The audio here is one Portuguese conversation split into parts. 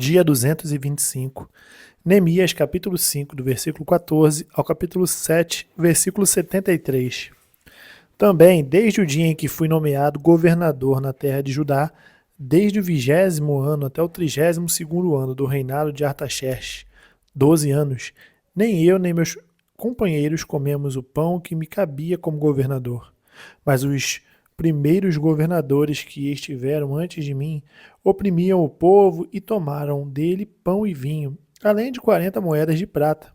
Dia 225, Neemias capítulo 5, do versículo 14 ao capítulo 7, versículo 73. Também, desde o dia em que fui nomeado governador na terra de Judá, desde o 20º ano até o 32º ano do reinado de Artaxerxes, 12 anos, nem eu nem meus companheiros comemos o pão que me cabia como governador, mas os primeiros governadores que estiveram antes de mim oprimiam o povo e tomaram dele pão e vinho, além de 40 moedas de prata.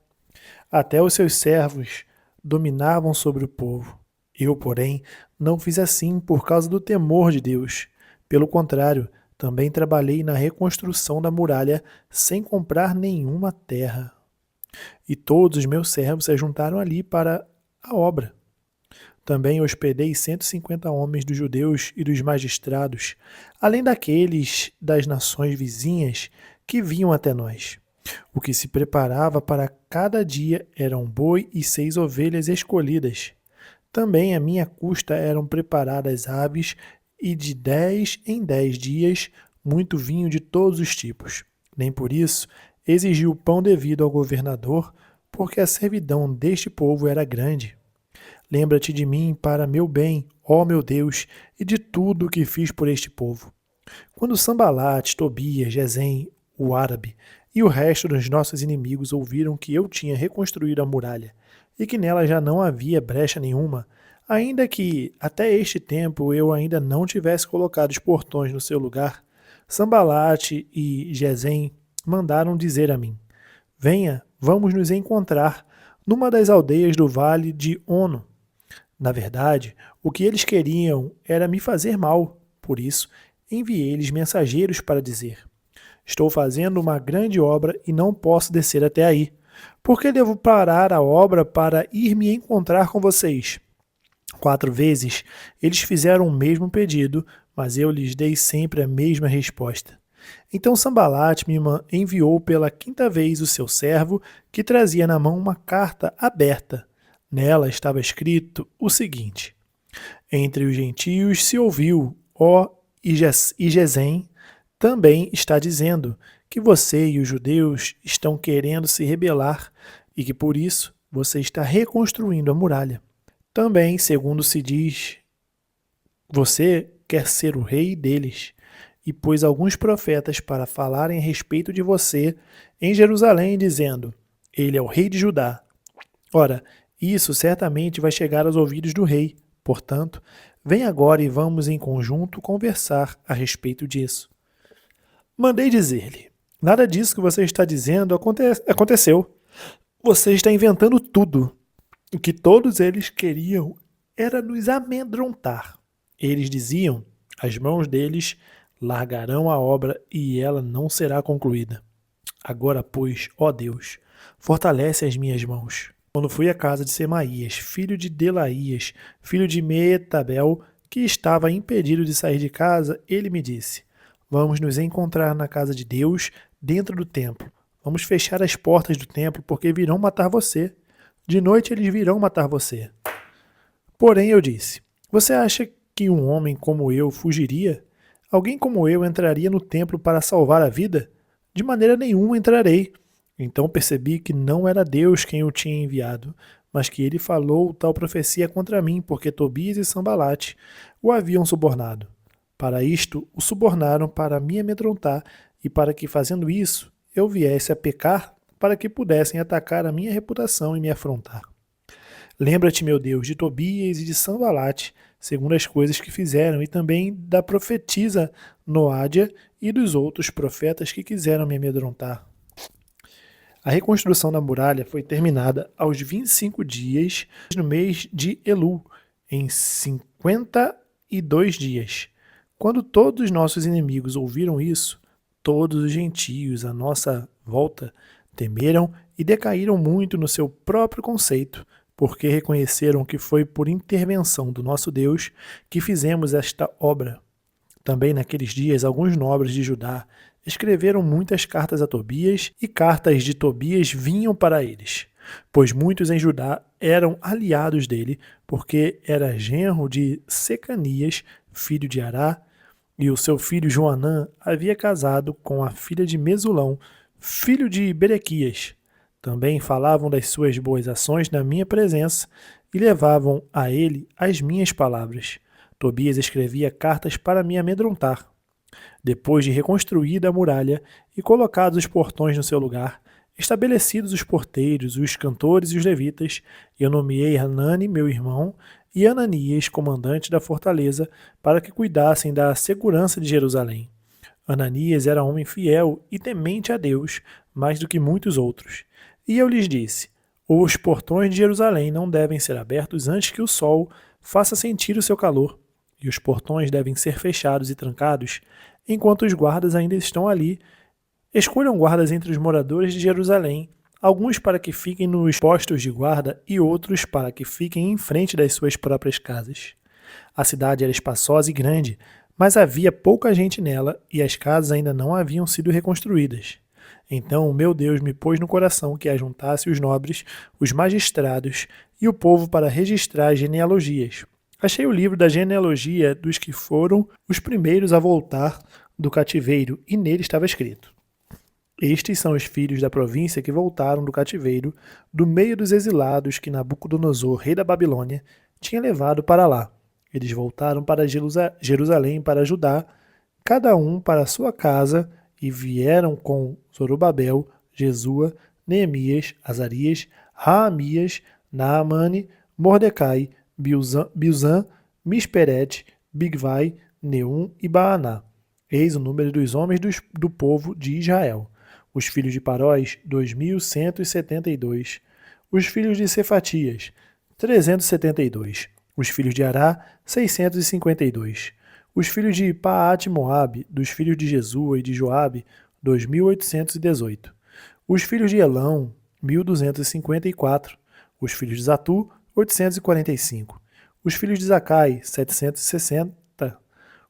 Até os seus servos dominavam sobre o povo. Eu, porém, não fiz assim por causa do temor de Deus. Pelo contrário, também trabalhei na reconstrução da muralha sem comprar nenhuma terra. E todos os meus servos se juntaram ali para a obra. Também hospedei 150 homens dos judeus e dos magistrados, além daqueles das nações vizinhas que vinham até nós. O que se preparava para cada dia era um boi e 6 ovelhas escolhidas. Também à minha custa eram preparadas aves e de 10 em 10 dias muito vinho de todos os tipos. Nem por isso exigi o pão devido ao governador, porque a servidão deste povo era grande. Lembra-te de mim para meu bem, ó meu Deus, e de tudo o que fiz por este povo. Quando Sambalate, Tobias, Gesem, o árabe, e o resto dos nossos inimigos ouviram que eu tinha reconstruído a muralha, e que nela já não havia brecha nenhuma, ainda que até este tempo eu ainda não tivesse colocado os portões no seu lugar, Sambalate e Gesem mandaram dizer a mim: venha, vamos nos encontrar numa das aldeias do vale de Ono. Na verdade, o que eles queriam era me fazer mal, por isso enviei-lhes mensageiros para dizer: estou fazendo uma grande obra e não posso descer até aí. Por que devo parar a obra para ir me encontrar com vocês? 4 vezes eles fizeram o mesmo pedido, mas eu lhes dei sempre a mesma resposta. Então Sambalate me enviou pela 5ª vez o seu servo, que trazia na mão uma carta aberta. Nela estava escrito o seguinte: entre os gentios se ouviu, ó Gesem, também está dizendo que você e os judeus estão querendo se rebelar e que por isso você está reconstruindo a muralha. Também, segundo se diz, você quer ser o rei deles e pôs alguns profetas para falarem a respeito de você em Jerusalém, dizendo: ele é o rei de Judá. Ora, isso certamente vai chegar aos ouvidos do rei. Portanto, vem agora e vamos em conjunto conversar a respeito disso. Mandei dizer-lhe: nada disso que você está dizendo aconteceu. Você está inventando tudo. O que todos eles queriam era nos amedrontar. Eles diziam: as mãos deles largarão a obra e ela não será concluída. Agora, pois, ó Deus, fortalece as minhas mãos. Quando fui à casa de Semaías, filho de Delaías, filho de Meetabel, que estava impedido de sair de casa, ele me disse: vamos nos encontrar na casa de Deus, dentro do templo. Vamos fechar as portas do templo, porque virão matar você. De noite eles virão matar você. Porém eu disse: você acha que um homem como eu fugiria? Alguém como eu entraria no templo para salvar a vida? De maneira nenhuma entrarei. Então percebi que não era Deus quem o tinha enviado, mas que ele falou tal profecia contra mim, porque Tobias e Sambalate o haviam subornado. Para isto, o subornaram para me amedrontar e para que, fazendo isso, eu viesse a pecar, para que pudessem atacar a minha reputação e me afrontar. Lembra-te, meu Deus, de Tobias e de Sambalate, segundo as coisas que fizeram, e também da profetisa Noádia e dos outros profetas que quiseram me amedrontar. A reconstrução da muralha foi terminada aos 25 dias no mês de Elul, em 52 dias. Quando todos os nossos inimigos ouviram isso, todos os gentios à nossa volta temeram e decaíram muito no seu próprio conceito, porque reconheceram que foi por intervenção do nosso Deus que fizemos esta obra. Também naqueles dias, alguns nobres de Judá escreveram muitas cartas a Tobias, e cartas de Tobias vinham para eles, pois muitos em Judá eram aliados dele, porque era genro de Secanias, filho de Ará, e o seu filho Joanã havia casado com a filha de Mesulão, filho de Berequias. Também falavam das suas boas ações na minha presença e levavam a ele as minhas palavras. Tobias escrevia cartas para me amedrontar. Depois de reconstruída a muralha e colocados os portões no seu lugar, estabelecidos os porteiros, os cantores e os levitas, eu nomeei Hanani, meu irmão, e Ananias, comandante da fortaleza, para que cuidassem da segurança de Jerusalém. Ananias era homem fiel e temente a Deus, mais do que muitos outros. E eu lhes disse: os portões de Jerusalém não devem ser abertos antes que o sol faça sentir o seu calor, e os portões devem ser fechados e trancados enquanto os guardas ainda estão ali. Escolham guardas entre os moradores de Jerusalém, alguns para que fiquem nos postos de guarda e outros para que fiquem em frente das suas próprias casas. A cidade era espaçosa e grande, mas havia pouca gente nela e as casas ainda não haviam sido reconstruídas. Então o meu Deus me pôs no coração que ajuntasse os nobres, os magistrados e o povo para registrar as genealogias. Achei o livro da genealogia dos que foram os primeiros a voltar do cativeiro e nele estava escrito: estes são os filhos da província que voltaram do cativeiro, do meio dos exilados que Nabucodonosor, rei da Babilônia, tinha levado para lá. Eles voltaram para Jerusalém para Judá, cada um para a sua casa, e vieram com Zorobabel, Jesua, Neemias, Azarias, Raamias, Naamane, Mordecai, Bilzã, Misperete, Bigvai, Neum e Baaná. Eis o número dos homens do povo de Israel. Os filhos de Paróis, 2.172. Os filhos de Cefatias, 372. Os filhos de Ará, 652. Os filhos de Paate-Moabe, dos filhos de Jesua e de Joabe, 2.818. Os filhos de Elão, 1.254. Os filhos de Zatu, 845. Os filhos de Zacai, 760.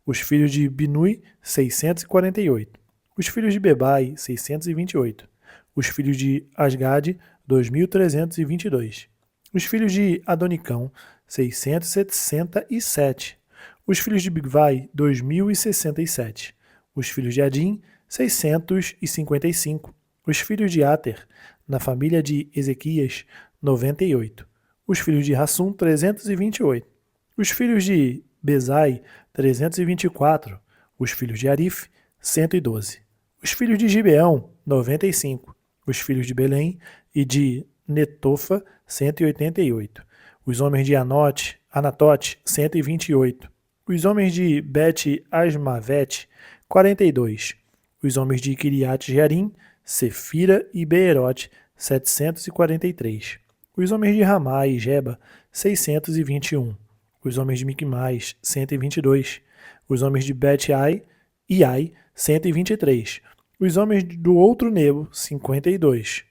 Os filhos de Binui, 648. Os filhos de Bebai, 628. Os filhos de Asgade, 2.322. Os filhos de Adonicão, 667. Os filhos de Bigvai, 2.067. Os filhos de Adim, 655. Os filhos de Ater, na família de Ezequias, 98. Os filhos de Rassum, 328. Os filhos de Bezai, 324. Os filhos de Arif, 112. Os filhos de Gibeão, 95. Os filhos de Belém e de Netofa, 188. Os homens de Anatote, 128. Os homens de Bet-Asmavet, 42. Os homens de Kiriat-Jearim, Sefira e Beerote, 743. Os homens de Ramá e Geba, 621. Os homens de Miquimais, 122. Os homens de Bet-Ai e Ai, 123. Os homens do outro Nebo, 52.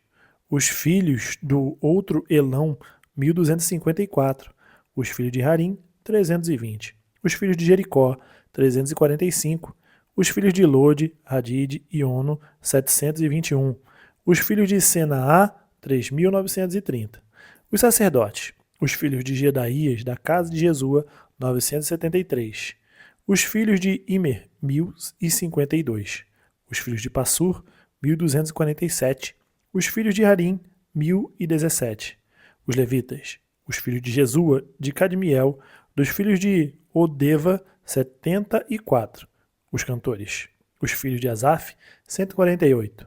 Os filhos do outro Elão, 1.254. Os filhos de Harim, 320. Os filhos de Jericó, 345. Os filhos de Lode, Hadid e Ono, 721. Os filhos de Senaá, 3.930. Os sacerdotes, os filhos de Gedaías, da casa de Jesua, 973. Os filhos de Imer, 1.052. Os filhos de Passur, 1.247. Os filhos de Harim, 1.017. Os levitas, os filhos de Jesua, de Cadmiel, dos filhos de Odeva, 74. Os cantores, os filhos de Asaf, 148.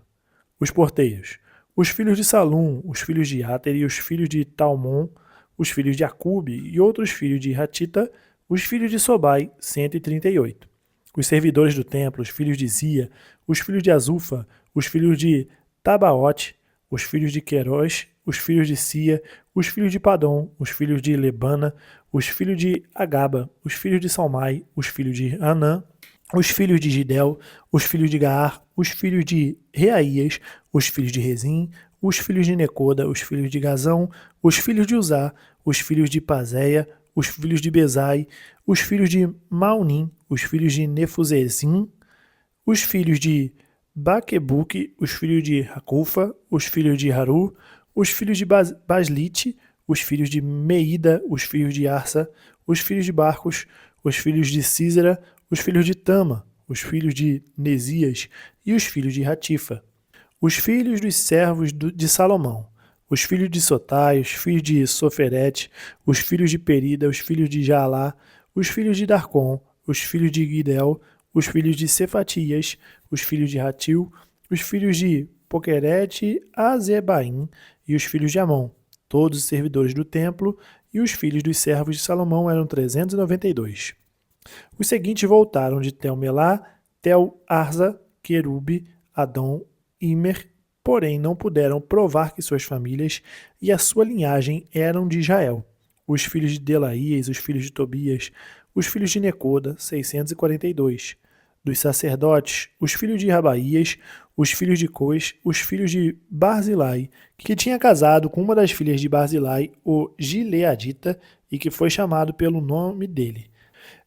Os porteiros, os filhos de Salum, os filhos de Ater e os filhos de Talmon, os filhos de Acube e outros filhos de Hatita, os filhos de Sobai, 138. Os servidores do templo, os filhos de Zia, os filhos de Azufa, os filhos de Tabaote, os filhos de Queiroz, os filhos de Sia, os filhos de Padom, os filhos de Lebana, os filhos de Agaba, os filhos de Salmai, os filhos de Anã, os filhos de Gidel, os filhos de Gaar, os filhos de Reaías, os filhos de Rezim, os filhos de Necoda, os filhos de Gazão, os filhos de Uzá, os filhos de Pazéia, os filhos de Bezai, os filhos de Maunim, os filhos de Nefuzezim, os filhos de Baquebuque, os filhos de Hacufa, os filhos de Haru, os filhos de Baslite, os filhos de Meida, os filhos de Arsa, os filhos de Barcos, os filhos de Císera, os filhos de Tama, os filhos de Nesias e os filhos de Ratifa, os filhos dos servos de Salomão, os filhos de Sotai, os filhos de Soferete, os filhos de Perida, os filhos de Jaalá, os filhos de Darcon, os filhos de Gidel, os filhos de Cefatias, os filhos de Ratil, os filhos de Poquerete, Azebaim e os filhos de Amon, todos os servidores do templo, e os filhos dos servos de Salomão eram 392. Os seguintes voltaram de Tel-Melá, Tel-Arza, Querube, Adom, Imer, porém não puderam provar que suas famílias e a sua linhagem eram de Israel. Os filhos de Delaías, os filhos de Tobias, os filhos de Necoda, 642. Dos sacerdotes, os filhos de Rabaías, os filhos de Cois, os filhos de Barzilai, que tinha casado com uma das filhas de Barzilai, o Gileadita, e que foi chamado pelo nome dele.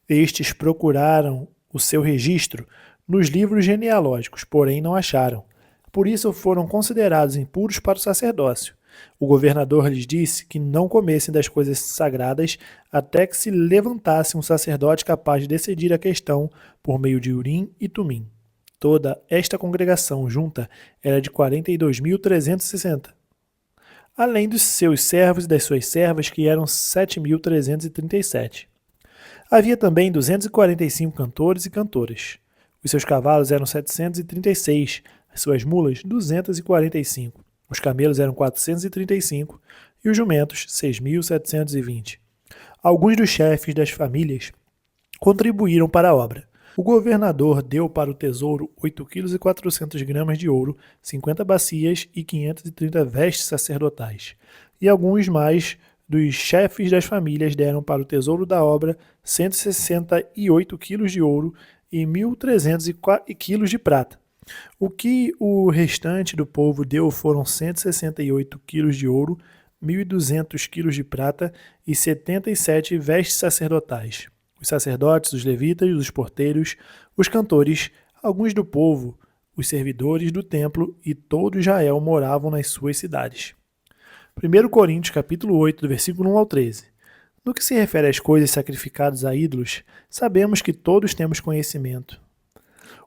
Estes procuraram o seu registro nos livros genealógicos, porém não acharam. Por isso foram considerados impuros para o sacerdócio. O governador lhes disse que não comessem das coisas sagradas até que se levantasse um sacerdote capaz de decidir a questão por meio de Urim e Tumim. Toda esta congregação junta era de 42.360, além dos seus servos e das suas servas, que eram 7.337. Havia também 245 cantores e cantoras. Os seus cavalos eram 736, as suas mulas 245. Os camelos eram 435 e os jumentos 6.720. Alguns dos chefes das famílias contribuíram para a obra. O governador deu para o tesouro 8,4 kg de ouro, 50 bacias e 530 vestes sacerdotais. E alguns mais dos chefes das famílias deram para o tesouro da obra 168 quilos de ouro e 1.300 quilos de prata. O que o restante do povo deu foram 168 quilos de ouro, 1.200 quilos de prata e 77 vestes sacerdotais. Os sacerdotes, os levitas, os porteiros, os cantores, alguns do povo, os servidores do templo e todo Israel moravam nas suas cidades. 1 Coríntios capítulo 8, do versículo 1 ao 13. No que se refere às coisas sacrificadas a ídolos, sabemos que todos temos conhecimento.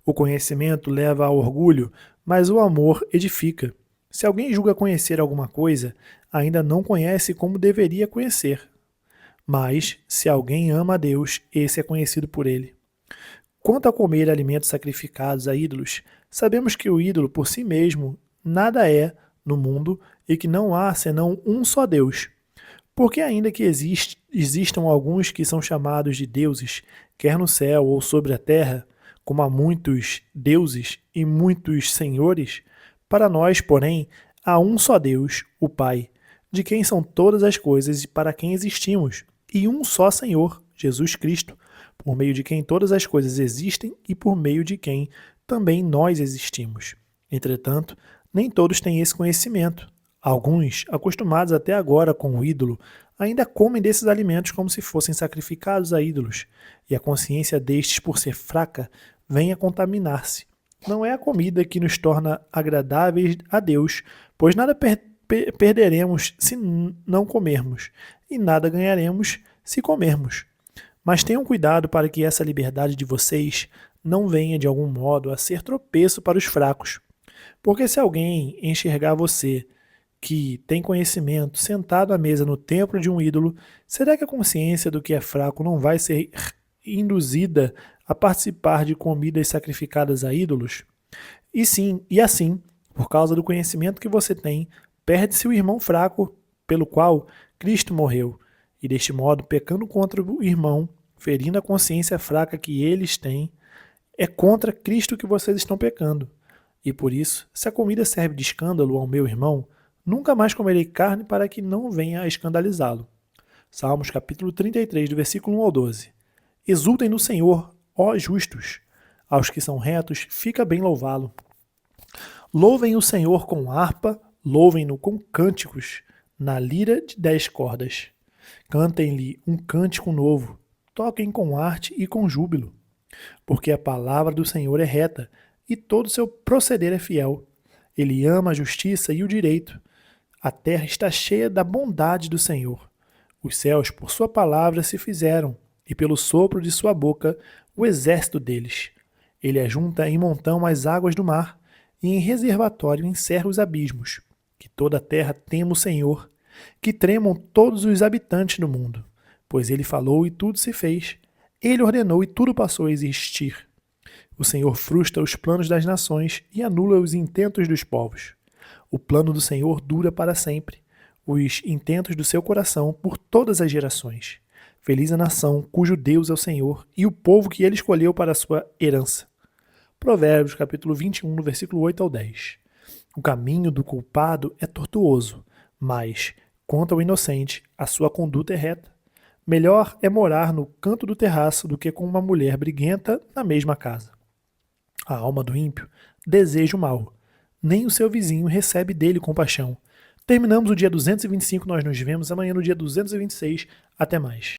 O conhecimento leva ao orgulho, mas o amor edifica. Se alguém julga conhecer alguma coisa, ainda não conhece como deveria conhecer. Mas, se alguém ama a Deus, esse é conhecido por ele. Quanto a comer alimentos sacrificados a ídolos, sabemos que o ídolo por si mesmo nada é no mundo e que não há senão um só Deus. Porque ainda que existam alguns que são chamados de deuses, quer no céu ou sobre a terra, como há muitos deuses e muitos senhores, para nós, porém, há um só Deus, o Pai, de quem são todas as coisas e para quem existimos, e um só Senhor, Jesus Cristo, por meio de quem todas as coisas existem e por meio de quem também nós existimos. Entretanto, nem todos têm esse conhecimento. Alguns, acostumados até agora com o ídolo, ainda comem desses alimentos como se fossem sacrificados a ídolos, e a consciência destes, por ser fraca, vem a contaminar-se. Não é a comida que nos torna agradáveis a Deus, pois nada perderemos se não comermos, e nada ganharemos se comermos. Mas tenham cuidado para que essa liberdade de vocês não venha de algum modo a ser tropeço para os fracos. Porque se alguém enxergar você, que tem conhecimento, sentado à mesa no templo de um ídolo, será que a consciência do que é fraco não vai ser induzida a participar de comidas sacrificadas a ídolos? E assim, por causa do conhecimento que você tem, perde-se o irmão fraco pelo qual Cristo morreu, e deste modo, pecando contra o irmão, ferindo a consciência fraca que eles têm, é contra Cristo que vocês estão pecando. E por isso, se a comida serve de escândalo ao meu irmão, nunca mais comerei carne para que não venha a escandalizá-lo. Salmos capítulo 33, do versículo 1 ao 12. Exultem no Senhor, ó justos. Aos que são retos, fica bem louvá-lo. Louvem o Senhor com harpa, louvem-no com cânticos, na lira de 10 cordas. Cantem-lhe um cântico novo, toquem com arte e com júbilo. Porque a palavra do Senhor é reta, e todo o seu proceder é fiel. Ele ama a justiça e o direito. A terra está cheia da bondade do Senhor. Os céus, por sua palavra, se fizeram, e pelo sopro de sua boca o exército deles. Ele ajunta em montão as águas do mar, e em reservatório encerra os abismos. Que toda a terra tema o Senhor, que tremam todos os habitantes do mundo. Pois ele falou e tudo se fez, ele ordenou e tudo passou a existir. O Senhor frustra os planos das nações e anula os intentos dos povos. O plano do Senhor dura para sempre, os intentos do seu coração por todas as gerações. Feliz a nação cujo Deus é o Senhor e o povo que ele escolheu para a sua herança. Provérbios, capítulo 21, no versículo 8 ao 10. O caminho do culpado é tortuoso, mas, quanto ao inocente, a sua conduta é reta. Melhor é morar no canto do terraço do que com uma mulher briguenta na mesma casa. A alma do ímpio deseja o mal, nem o seu vizinho recebe dele compaixão. Terminamos o dia 225, nós nos vemos amanhã no dia 226. Até mais.